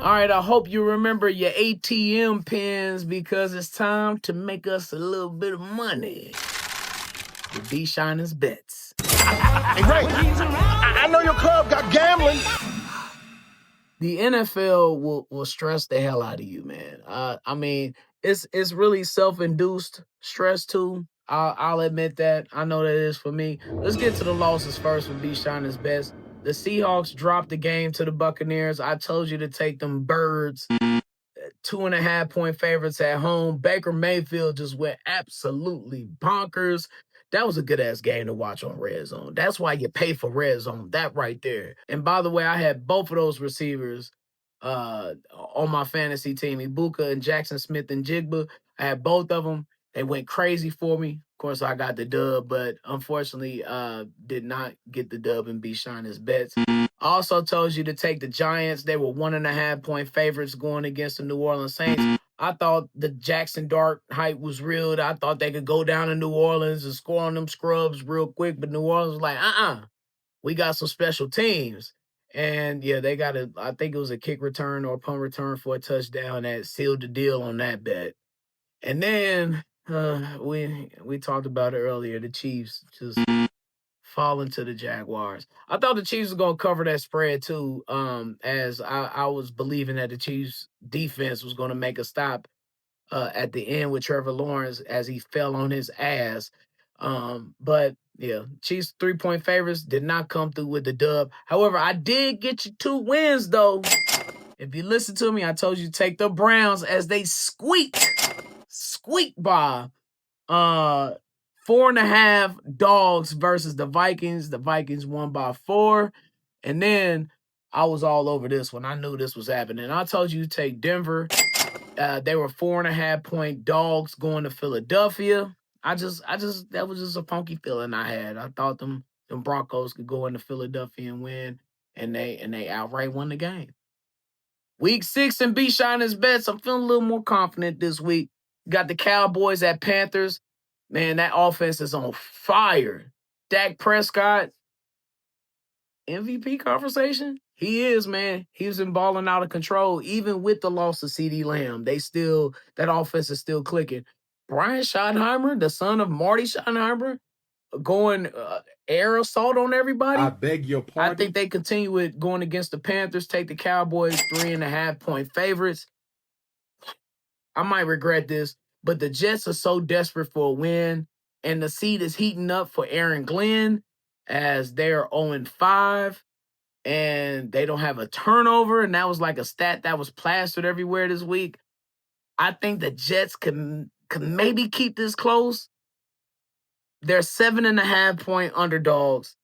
All right, I hope you remember your ATM pins because it's time to make us a little bit of money with Shynin's bets. Hey, Ray, I know your club got gambling. The NFL will stress the hell out of you, man. I mean, it's really self-induced stress too. I'll admit that. I know that it is for me. Let's get to the losses first for Shynin's bets. The Seahawks dropped the game to the Buccaneers. I told you to take them birds. 2.5-point favorites at home. Baker Mayfield just went absolutely bonkers. That was a good-ass game to watch on Red Zone. That's why you pay for Red Zone, that right there. And by the way, I had both of those receivers on my fantasy team, Ibuka and Jackson Smith and Jigba. I had both of them. They went crazy for me. Of course, I got the dub, but unfortunately, did not get the dub and Shynin's bets. I also told you to take the Giants. They were 1.5-point favorites going against the New Orleans Saints. I thought the Jackson Dart hype was real. I thought they could go down to New Orleans and score on them scrubs real quick, but New Orleans was like, we got some special teams. And yeah, they got I think it was a kick return or a punt return for a touchdown that sealed the deal on that bet. And then we talked about it earlier, the Chiefs just falling to the Jaguars. I thought the Chiefs were going to cover that spread too, as I was believing that the Chiefs defense was going to make a stop at the end with Trevor Lawrence as he fell on his ass. But yeah, Chiefs 3-point favorites did not come through with the dub. However, I did get you 2 wins though. If you listen to me, I told you to take the Browns as they squeak by 4.5 dogs versus the Vikings. The Vikings won by 4. And then I was all over this one. I knew this was happening. I told you to take Denver. They were 4.5-point dogs going to Philadelphia. That was just a funky feeling I had. I thought them Broncos could go into Philadelphia and win, and they outright won the game. Week 6 and Shynin's bets. I'm feeling a little more confident this week. Got the Cowboys at Panthers. Man, that offense is on fire. Dak Prescott, MVP conversation? He is, man. He's been balling out of control, even with the loss of CeeDee Lamb. That offense is still clicking. Brian Schottenheimer, the son of Marty Schottenheimer, going air assault on everybody. I beg your pardon? I think they continue with going against the Panthers, take the Cowboys 3.5-point favorites. I might regret this, but the Jets are so desperate for a win, and the seat is heating up for Aaron Glenn as they're 0-5, and they don't have a turnover, and that was like a stat that was plastered everywhere this week. I think the Jets can maybe keep this close. They're 7.5-point underdogs,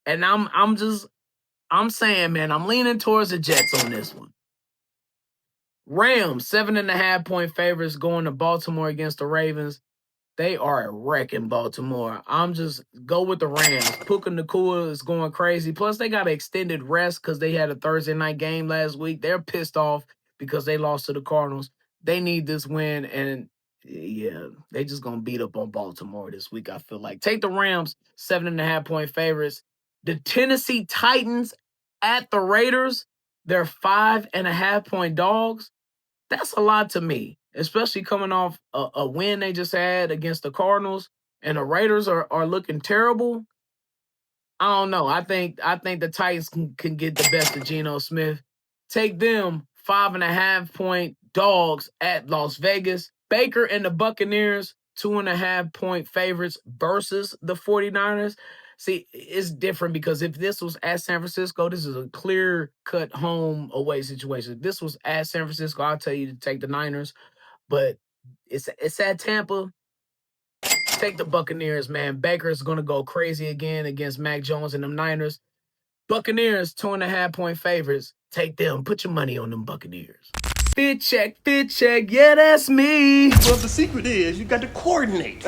and I'm saying, man, I'm leaning towards the Jets on this one. Rams, 7.5-point favorites going to Baltimore against the Ravens. They are a wreck in Baltimore. I'm just go with the Rams. Puka Nacua is going crazy. Plus, they got an extended rest because they had a Thursday night game last week. They're pissed off because they lost to the Cardinals. They need this win, and yeah, they just going to beat up on Baltimore this week, I feel like. Take the Rams, 7.5-point favorites. The Tennessee Titans at the Raiders, they're 5.5-point dogs. That's a lot to me, especially coming off a win they just had against the Cardinals, and the Raiders are looking terrible. I don't know. I think the Titans can get the best of Geno Smith. Take them 5.5-point dogs at Las Vegas. Baker and the Buccaneers, 2.5-point favorites versus the 49ers. See, it's different because if this was at San Francisco, this is a clear-cut home away situation. If this was at San Francisco, I'll tell you to take the Niners. But it's at Tampa. Take the Buccaneers, man. Baker's going to go crazy again against Mac Jones and them Niners. Buccaneers, 2.5-point favorites. Take them. Put your money on them Buccaneers. Fit check. Yeah, that's me. Well, the secret is you got to coordinate.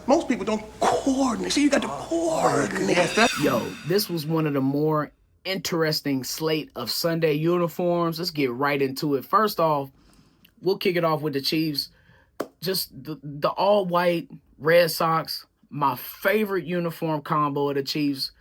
Most people don't coordinate. So you got to coordinate. Yo, this was one of the more interesting slate of Sunday uniforms. Let's get right into it. First off, we'll kick it off with the Chiefs. Just the all-white Red Sox, my favorite uniform combo of the Chiefs.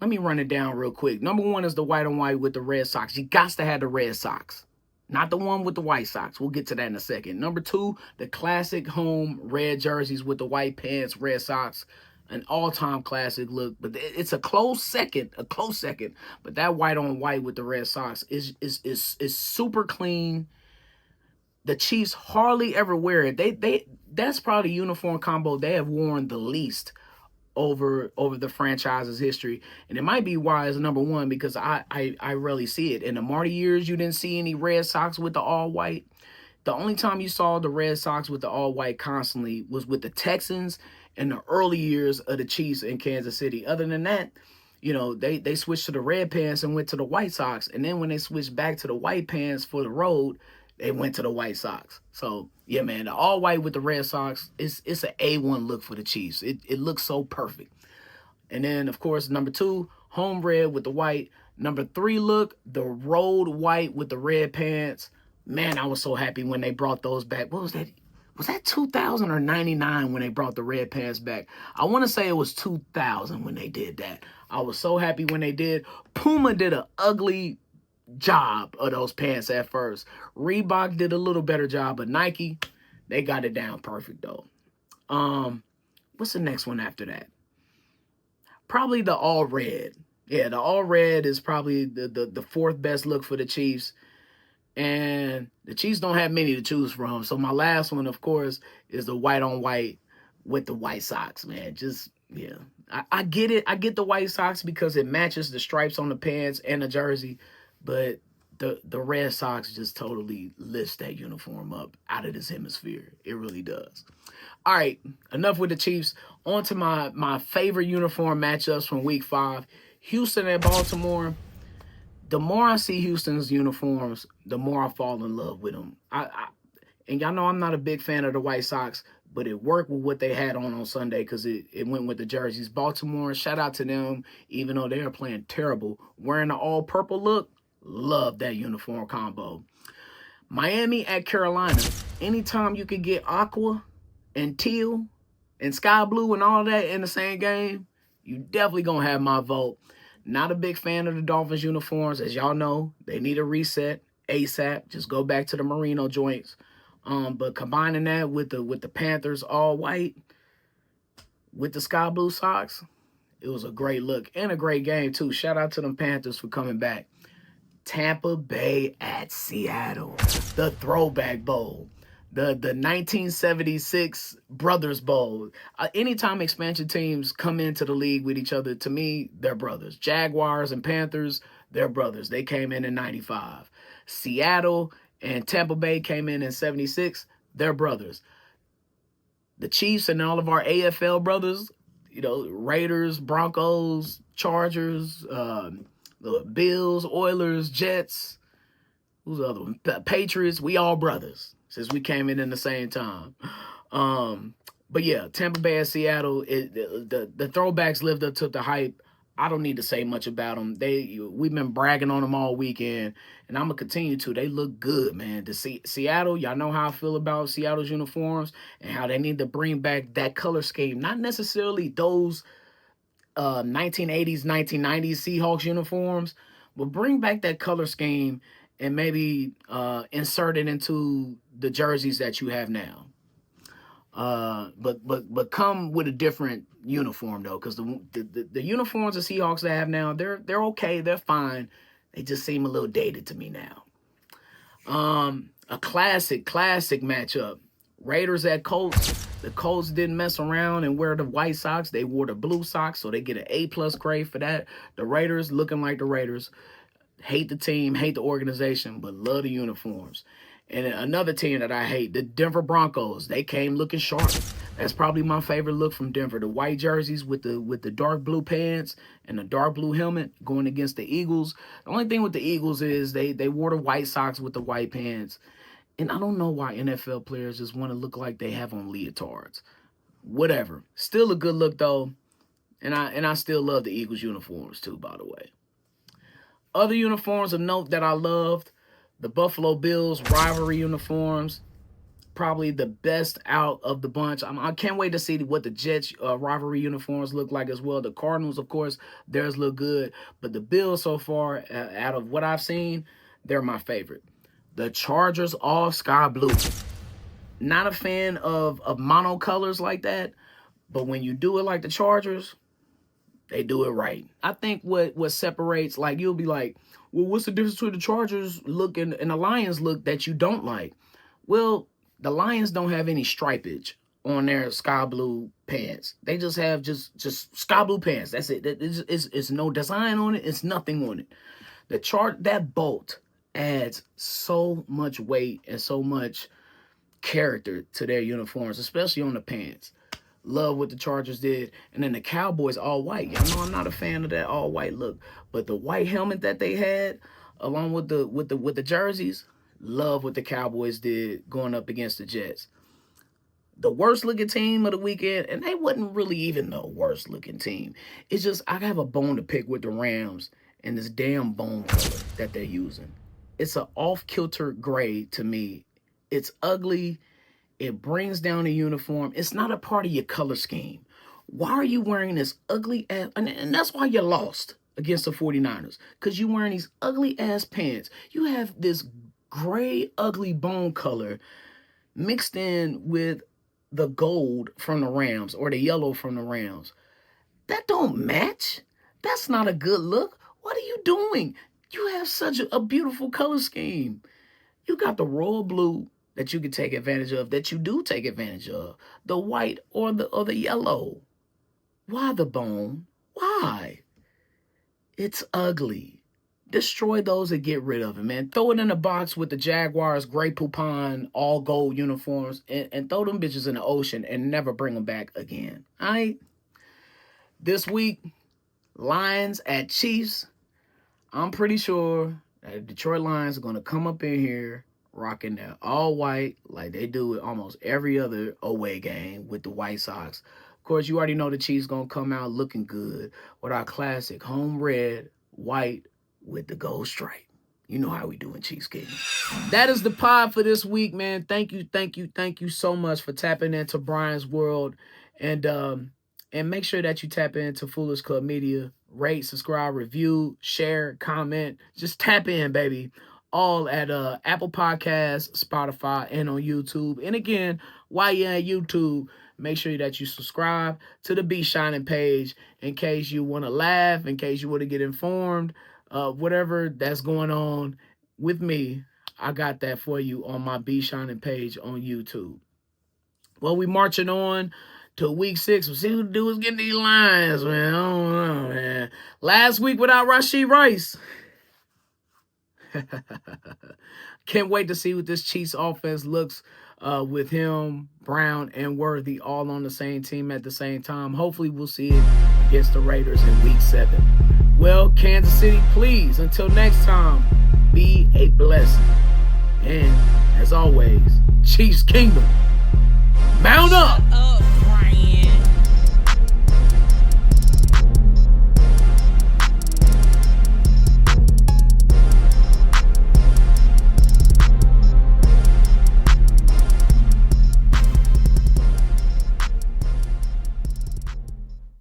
Let me run it down real quick. Number 1 is the white on white with the Red Sox. You got to have the Red Sox. Not the one with the White Sox. We'll get to that in a second. Number 2, the classic home red jerseys with the white pants, Red Sox. An all-time classic look, but it's a close second. But that white on white with the Red Sox is super clean. The Chiefs hardly ever wear it. That's probably the uniform combo they have worn the least over the franchise's history, and it might be why it's number 1, because I rarely see it. In the Marty years, you didn't see any Red Sox with the all white. The only time you saw the Red Sox with the all white constantly was with the Texans in the early years of the Chiefs in Kansas City. Other than that, you know, they switched to the red pants and went to the White Sox, and then when they switched back to the white pants for the road, they went to the White Sox. So yeah, man, the all white with the Red Sox, it's an A1 look for the Chiefs. It looks so perfect. And then of course number 2, home red with the white. Number 3 look, the road white with the red pants. Man, I was so happy when they brought those back. What was that? Was that 2000 or 99 when they brought the red pants back? I want to say it was 2000 when they did that. I was so happy when they did. Puma did an ugly job of those pants at first. Reebok did a little better job, but Nike, they got it down perfect though. What's the next one after that? Probably the all red. Yeah, the all red is probably the 4th best look for the Chiefs. And the Chiefs don't have many to choose from. So my last one, of course, is the white on white with the White Sox, man. Just, yeah. I get it. I get the White Sox because it matches the stripes on the pants and the jersey. But the Red Sox just totally lifts that uniform up out of this hemisphere. It really does. All right, enough with the Chiefs. On to my favorite uniform matchups from Week 5. Houston and Baltimore. The more I see Houston's uniforms, the more I fall in love with them. And y'all know I'm not a big fan of the White Sox, but it worked with what they had on Sunday because it went with the jerseys. Baltimore, shout out to them, even though they are playing terrible. Wearing the all-purple look, love that uniform combo. Miami at Carolina. Anytime you can get aqua and teal and sky blue and all that in the same game, you definitely going to have my vote. Not a big fan of the Dolphins uniforms. As y'all know, they need a reset ASAP. Just go back to the merino joints. But combining that with the Panthers all white with the sky blue socks, it was a great look and a great game too. Shout out to them Panthers for coming back. Tampa Bay at Seattle, the Throwback Bowl. The 1976 Brothers Bowl. Anytime expansion teams come into the league with each other, to me, they're brothers. Jaguars and Panthers, they're brothers. They came in 95. Seattle and Tampa Bay came in 76. They're brothers. The Chiefs and all of our AFL brothers, you know, Raiders, Broncos, Chargers, the Bills, Oilers, Jets, who's the other one? Patriots, we all brothers. Since we came in the same time. But yeah, Tampa Bay and Seattle, the throwbacks lived up to the hype. I don't need to say much about them. We've been bragging on them all weekend, and I'm going to continue to. They look good, man. Seattle, y'all know how I feel about Seattle's uniforms and how they need to bring back that color scheme. Not necessarily those 1980s, 1990s Seahawks uniforms, but bring back that color scheme and maybe insert it into the jerseys that you have now. But come with a different uniform though, because the uniforms the Seahawks they have now, they're okay, they're fine. They just seem a little dated to me now. A classic matchup. Raiders at Colts. The Colts didn't mess around and wear the white socks. They wore the blue socks, so they get an A+ grade for that. The Raiders looking like the Raiders. Hate the team, hate the organization, but love the uniforms. And another team that I hate, the Denver Broncos. They came looking sharp. That's probably my favorite look from Denver. The white jerseys with the dark blue pants and the dark blue helmet going against the Eagles. The only thing with the Eagles is they wore the white socks with the white pants. And I don't know why NFL players just want to look like they have on leotards. Whatever. Still a good look though. And I still love the Eagles uniforms too, by the way. Other uniforms of note that I loved, the Buffalo Bills rivalry uniforms, probably the best out of the bunch. I can't wait to see what the Jets rivalry uniforms look like as well. The Cardinals, of course, theirs look good. But the Bills so far, out of what I've seen, they're my favorite. The Chargers all sky blue. Not a fan of mono colors like that, but when you do it like the Chargers, they do it right. I think what separates, like, you'll be like, well, what's the difference between the Chargers look and the Lions look that you don't like? Well, the Lions don't have any stripage on their sky blue pants. They just have just sky blue pants. That's it. It's no design on it. It's nothing on it. That bolt adds so much weight and so much character to their uniforms, especially on the pants. Love what the Chargers did. And then the Cowboys all white. Y'all know I'm not a fan of that all white look, but the white helmet that they had along with the jerseys, love what the Cowboys did going up against the Jets. The worst looking team of the weekend, and they wasn't really even the worst looking team. It's just I have a bone to pick with the Rams and this damn bone color that they're using. It's an off-kilter gray to me. It's ugly. It brings down the uniform. It's not a part of your color scheme. Why are you wearing this ugly ass? And that's why you lost against the 49ers. Because you're wearing these ugly ass pants. You have this gray, ugly bone color mixed in with the gold from the Rams or the yellow from the Rams. That don't match. That's not a good look. What are you doing? You have such a beautiful color scheme. You got the royal blue that you can take advantage of, that you do take advantage of. The white or the yellow. Why the bone? Why? It's ugly. Destroy those and get rid of it, man. Throw it in a box with the Jaguars, gray poupon, all gold uniforms, and throw them bitches in the ocean and never bring them back again. All right? This week, Lions at Chiefs. I'm pretty sure that the Detroit Lions are going to come up in here rocking their all white like they do with almost every other away game with the White Sox. Of course, you already know the Chiefs going to come out looking good with our classic home red, white with the gold stripe. You know how we do in Chiefs Kingdom. That is the pod for this week, man. Thank you so much for tapping into Brian's World. And make sure that you tap into Foolish Club Media. Rate, subscribe, review, share, comment. Just tap in, baby. All at Apple Podcasts, Spotify, and on YouTube. And again, while you're on YouTube, make sure that you subscribe to the Be Shynin page in case you want to laugh, in case you want to get informed, whatever that's going on with me. I got that for you on my Be Shynin page on YouTube. Well, we marching on to week 6. We'll see who the dude is getting these lines, man. I don't know, man. Last week without Rashee Rice. Can't wait to see what this Chiefs offense looks with him, Brown, and Worthy all on the same team at the same time. Hopefully we'll see it against the Raiders in week 7. Well, Kansas City, please, until next time, be a blessing. And as always, Chiefs Kingdom, mount up!